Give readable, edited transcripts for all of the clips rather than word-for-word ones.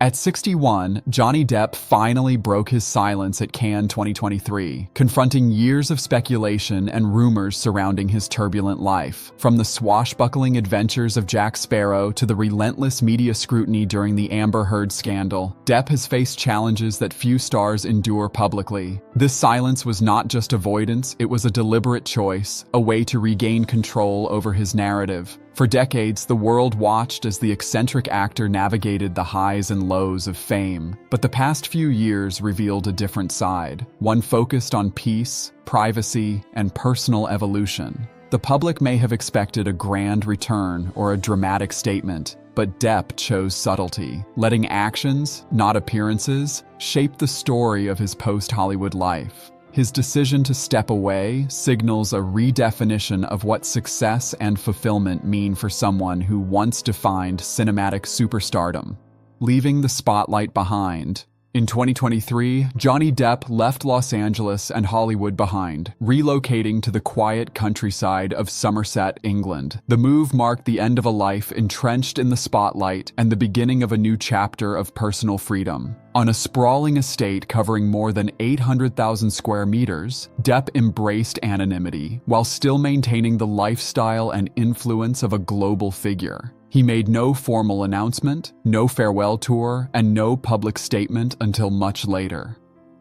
At 61, Johnny Depp finally broke his silence at Cannes 2023, confronting years of speculation and rumors surrounding his turbulent life. From the swashbuckling adventures of Jack Sparrow to the relentless media scrutiny during the Amber Heard scandal, Depp has faced challenges that few stars endure publicly. This silence was not just avoidance, it was a deliberate choice, a way to regain control over his narrative. For decades, the world watched as the eccentric actor navigated the highs and lows of fame. But the past few years revealed a different side, one focused on peace, privacy, and personal evolution. The public may have expected a grand return or a dramatic statement, but Depp chose subtlety, letting actions, not appearances, shape the story of his post-Hollywood life. His decision to step away signals a redefinition of what success and fulfillment mean for someone who once defined cinematic superstardom, leaving the spotlight behind. In 2023, Johnny Depp left Los Angeles and Hollywood behind, relocating to the quiet countryside of Somerset, England. The move marked the end of a life entrenched in the spotlight and the beginning of a new chapter of personal freedom. On a sprawling estate covering more than 800,000 square meters, Depp embraced anonymity while still maintaining the lifestyle and influence of a global figure. He made no formal announcement, no farewell tour, and no public statement until much later.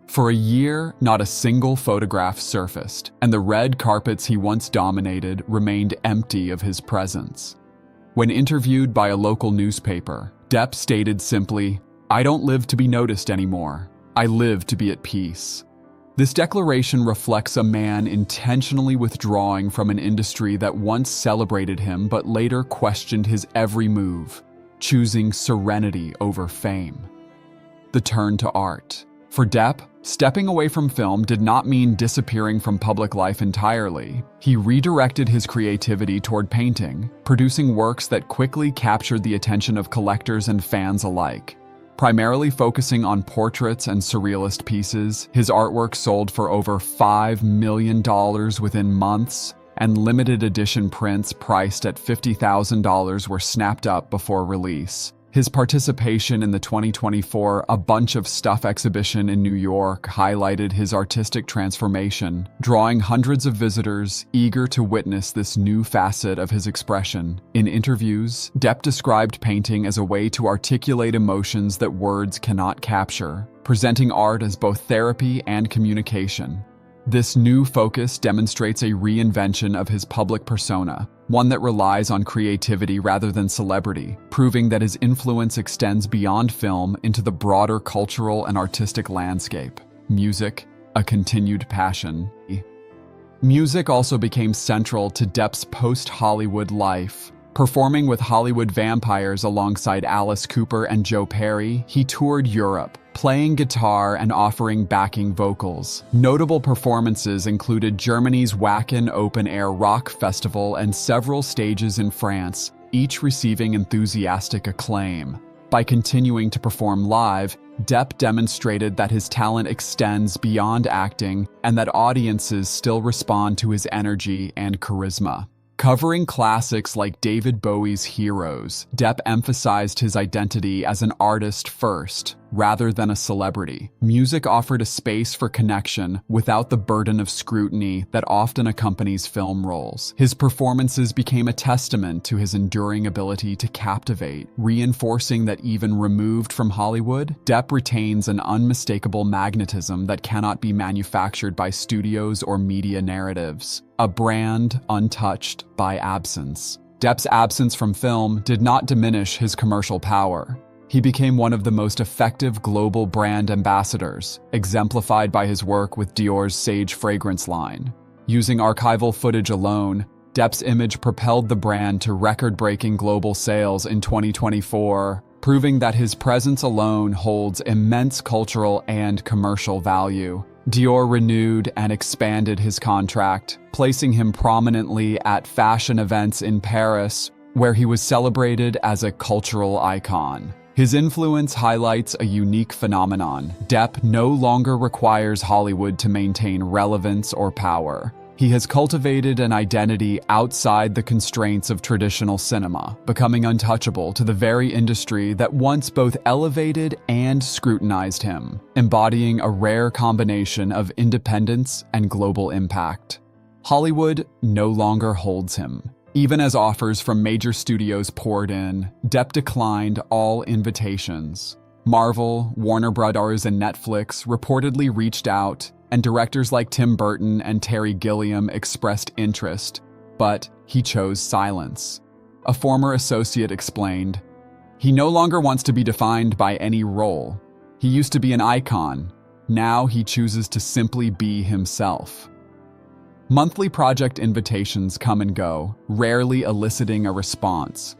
For a year, not a single photograph surfaced, and the red carpets he once dominated remained empty of his presence. When interviewed by a local newspaper, Depp stated simply, "I don't live to be noticed anymore. I live to be at peace." This declaration reflects a man intentionally withdrawing from an industry that once celebrated him but later questioned his every move, choosing serenity over fame. The turn to art. For Depp, stepping away from film did not mean disappearing from public life entirely. He redirected his creativity toward painting, producing works that quickly captured the attention of collectors and fans alike. Primarily focusing on portraits and surrealist pieces, his artwork sold for over $5 million within months, and limited edition prints priced at $50,000 were snapped up before release. His participation in the 2024 A Bunch of Stuff exhibition in New York highlighted his artistic transformation, drawing hundreds of visitors eager to witness this new facet of his expression. In interviews, Depp described painting as a way to articulate emotions that words cannot capture, presenting art as both therapy and communication. This new focus demonstrates a reinvention of his public persona, one that relies on creativity rather than celebrity, proving that his influence extends beyond film into the broader cultural and artistic landscape. Music, a continued passion. Music also became central to Depp's post-Hollywood life. Performing with Hollywood vampires alongside Alice Cooper and Joe Perry, he toured Europe, playing guitar and offering backing vocals. Notable performances included Germany's Wacken Open Air Rock Festival and several stages in France, each receiving enthusiastic acclaim. By continuing to perform live, Depp demonstrated that his talent extends beyond acting and that audiences still respond to his energy and charisma. Covering classics like David Bowie's Heroes, Depp emphasized his identity as an artist first, rather than a celebrity. Music offered a space for connection without the burden of scrutiny that often accompanies film roles. His performances became a testament to his enduring ability to captivate, reinforcing that even removed from Hollywood, Depp retains an unmistakable magnetism that cannot be manufactured by studios or media narratives. A brand untouched by absence. Depp's absence from film did not diminish his commercial power. He became one of the most effective global brand ambassadors, exemplified by his work with Dior's Sage fragrance line. Using archival footage alone, Depp's image propelled the brand to record-breaking global sales in 2024, proving that his presence alone holds immense cultural and commercial value. Dior renewed and expanded his contract, placing him prominently at fashion events in Paris, where he was celebrated as a cultural icon. His influence highlights a unique phenomenon. Depp no longer requires Hollywood to maintain relevance or power. He has cultivated an identity outside the constraints of traditional cinema, becoming untouchable to the very industry that once both elevated and scrutinized him, embodying a rare combination of independence and global impact. Hollywood no longer holds him. Even as offers from major studios poured in, Depp declined all invitations. Marvel, Warner Brothers, and Netflix reportedly reached out, and directors like Tim Burton and Terry Gilliam expressed interest, but he chose silence. A former associate explained, "He no longer wants to be defined by any role. He used to be an icon. Now he chooses to simply be himself." Monthly project invitations come and go, rarely eliciting a response.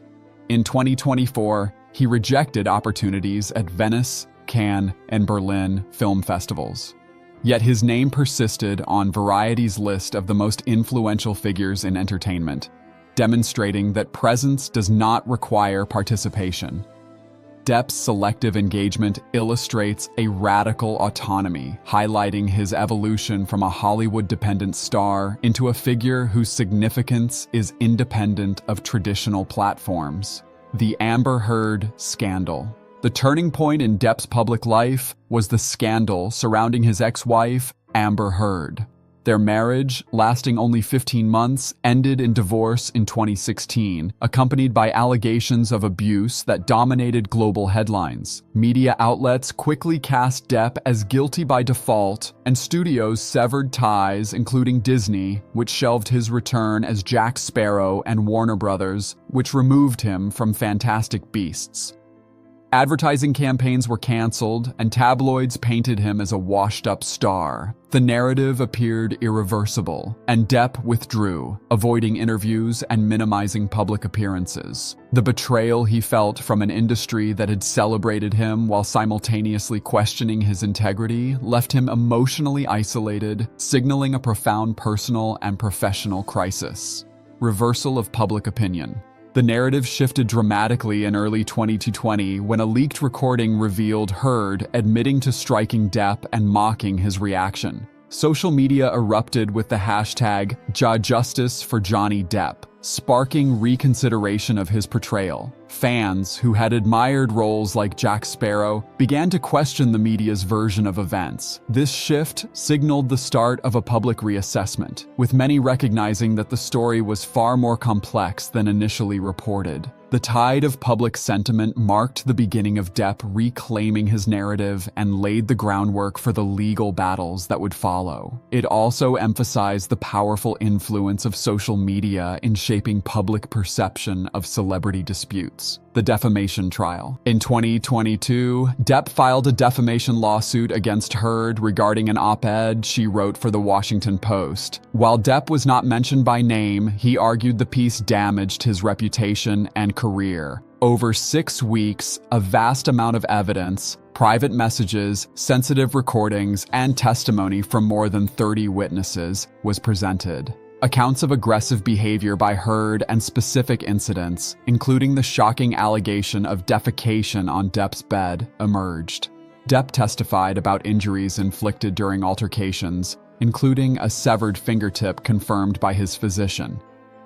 In 2024, he rejected opportunities at Venice, Cannes, and Berlin film festivals. Yet his name persisted on Variety's list of the most influential figures in entertainment, demonstrating that presence does not require participation. Depp's selective engagement illustrates a radical autonomy, highlighting his evolution from a Hollywood-dependent star into a figure whose significance is independent of traditional platforms. The Amber Heard scandal. The turning point in Depp's public life was the scandal surrounding his ex-wife, Amber Heard. Their marriage, lasting only 15 months, ended in divorce in 2016, accompanied by allegations of abuse that dominated global headlines. Media outlets quickly cast Depp as guilty by default, and studios severed ties, including Disney, which shelved his return as Jack Sparrow, and Warner Brothers, which removed him from Fantastic Beasts. Advertising campaigns were canceled, and tabloids painted him as a washed-up star. The narrative appeared irreversible, and Depp withdrew, avoiding interviews and minimizing public appearances. The betrayal he felt from an industry that had celebrated him while simultaneously questioning his integrity left him emotionally isolated, signaling a profound personal and professional crisis. Reversal of public opinion. The narrative shifted dramatically in early 2020 when a leaked recording revealed Heard admitting to striking Depp and mocking his reaction. Social media erupted with the hashtag #JustIceForJohnnyDepp, sparking reconsideration of his portrayal. Fans, who had admired roles like Jack Sparrow, began to question the media's version of events. This shift signaled the start of a public reassessment, with many recognizing that the story was far more complex than initially reported. The tide of public sentiment marked the beginning of Depp reclaiming his narrative and laid the groundwork for the legal battles that would follow. It also emphasized the powerful influence of social media in shaping public perception of celebrity disputes. The defamation trial. In 2022, Depp filed a defamation lawsuit against Heard regarding an op-ed she wrote for The Washington Post. While Depp was not mentioned by name, he argued the piece damaged his reputation and career. Over 6 weeks, a vast amount of evidence, private messages, sensitive recordings, and testimony from more than 30 witnesses was presented. Accounts of aggressive behavior by Heard and specific incidents, including the shocking allegation of defecation on Depp's bed, emerged. Depp testified about injuries inflicted during altercations, including a severed fingertip confirmed by his physician.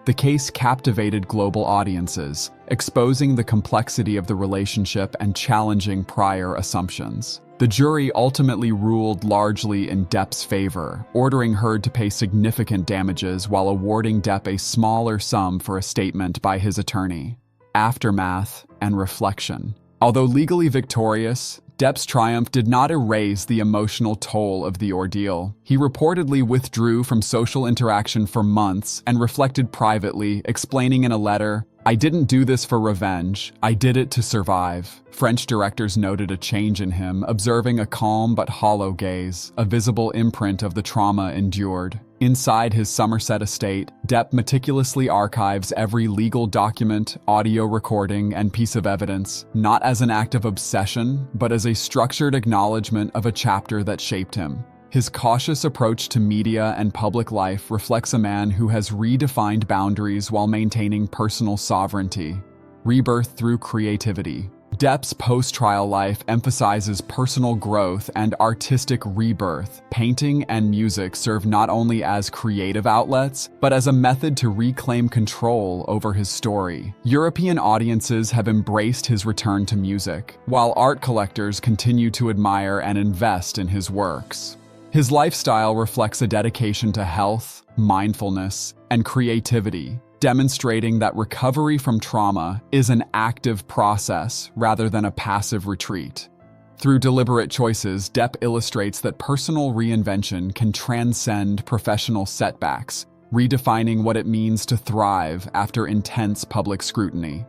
The case captivated global audiences, exposing the complexity of the relationship and challenging prior assumptions. The jury ultimately ruled largely in Depp's favor, ordering Heard to pay significant damages while awarding Depp a smaller sum for a statement by his attorney. Aftermath and reflection. Although legally victorious, Depp's triumph did not erase the emotional toll of the ordeal. He reportedly withdrew from social interaction for months and reflected privately, explaining in a letter, "I didn't do this for revenge. I did it to survive." French directors noted a change in him, observing a calm but hollow gaze, a visible imprint of the trauma endured. Inside his Somerset estate, Depp meticulously archives every legal document, audio recording, and piece of evidence, not as an act of obsession, but as a structured acknowledgement of a chapter that shaped him. His cautious approach to media and public life reflects a man who has redefined boundaries while maintaining personal sovereignty. Rebirth through creativity. Depp's post-trial life emphasizes personal growth and artistic rebirth. Painting and music serve not only as creative outlets, but as a method to reclaim control over his story. European audiences have embraced his return to music, while art collectors continue to admire and invest in his works. His lifestyle reflects a dedication to health, mindfulness, and creativity, demonstrating that recovery from trauma is an active process rather than a passive retreat. Through deliberate choices, Depp illustrates that personal reinvention can transcend professional setbacks, redefining what it means to thrive after intense public scrutiny.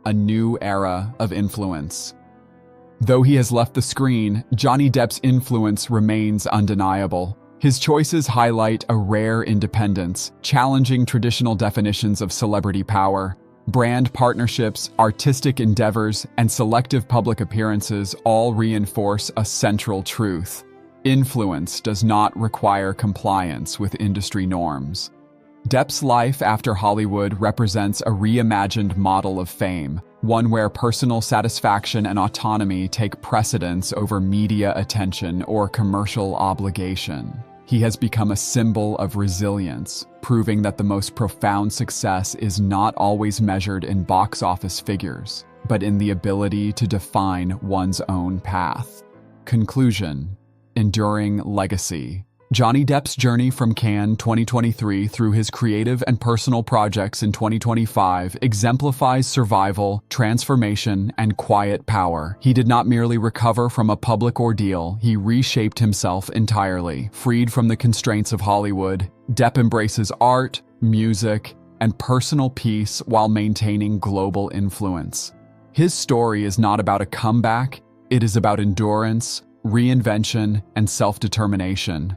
A new era of influence. Though he has left the screen, Johnny Depp's influence remains undeniable. His choices highlight a rare independence, challenging traditional definitions of celebrity power. Brand partnerships, artistic endeavors, and selective public appearances all reinforce a central truth. Influence does not require compliance with industry norms. Depp's life after Hollywood represents a reimagined model of fame, one where personal satisfaction and autonomy take precedence over media attention or commercial obligation. He has become a symbol of resilience, proving that the most profound success is not always measured in box office figures, but in the ability to define one's own path. Conclusion: enduring legacy. Johnny Depp's journey from Cannes 2023 through his creative and personal projects in 2025 exemplifies survival, transformation, and quiet power. He did not merely recover from a public ordeal, he reshaped himself entirely. Freed from the constraints of Hollywood, Depp embraces art, music, and personal peace while maintaining global influence. His story is not about a comeback, it is about endurance, reinvention, and self-determination.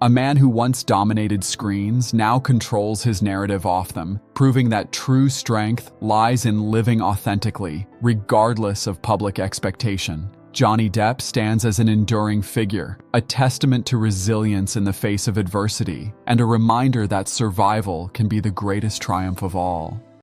A man who once dominated screens now controls his narrative off them, proving that true strength lies in living authentically, regardless of public expectation. Johnny Depp stands as an enduring figure, a testament to resilience in the face of adversity, and a reminder that survival can be the greatest triumph of all.